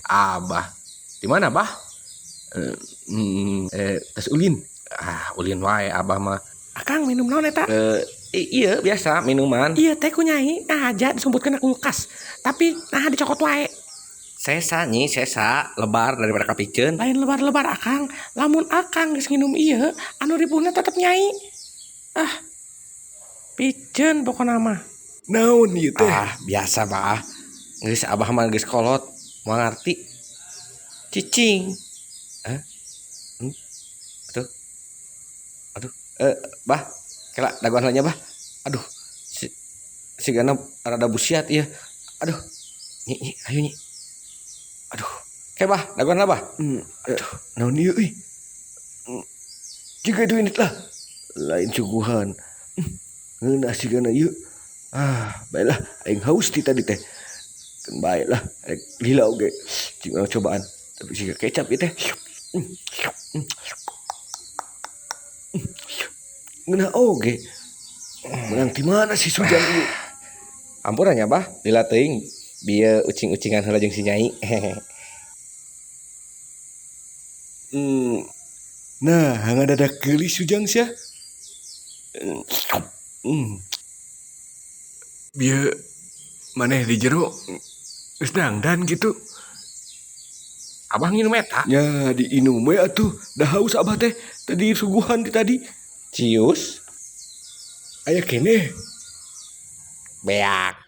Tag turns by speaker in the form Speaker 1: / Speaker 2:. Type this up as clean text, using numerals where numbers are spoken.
Speaker 1: Abah. Di mana, Bah? Tas ulin. Ulin wae abah mah.
Speaker 2: Akang minum naon eta?
Speaker 1: Iya biasa minuman.
Speaker 2: Iya teh ku nyai, aja disumputkeun ke kulkas. Tapi nah dicokot wae.
Speaker 1: Sesa lebar daripada kapikeun.
Speaker 2: Lain lebar-lebar akang, lamun akang geus nginum ieu, anu ripuhna tetep nyai. Piceun pokona mah.
Speaker 3: Naon ieu teh?
Speaker 1: Biasa Bah. Geus abah mah geus kolot, moal ngarti. Cicing. Aduh. Bah, kela daguan nya Bah. Aduh. Sigana rada busiat ieu. Aduh. Nyi, ayo nyi. Aduh. Bah, daguan lah Bah.
Speaker 3: Aduh, naon ieu euy? Jiga duit lah. Lain suguhan. Ngeunah sigana ieu. Baiklah, aing haus ti tadi teh. Kan baiklah, lila oge. Cing cobaan. Tapi siga kecap ieu teh. Ngeunah oge. Menang di mana si Sujang ieu?
Speaker 1: Ampun nya Bah, lila teuing. Bieu ucing-ucingan heula jeung si nyai.
Speaker 3: Nah, ngadadak geuli Sujang sia. Bieu maneh di jero geus dangdan gitu.
Speaker 1: Abah nginum eta?
Speaker 3: Ya diinum we atuh. Dah haus abah teh. Tadi suguhan ti tadi.
Speaker 1: Cius.
Speaker 3: Aya keneh.
Speaker 1: Beak.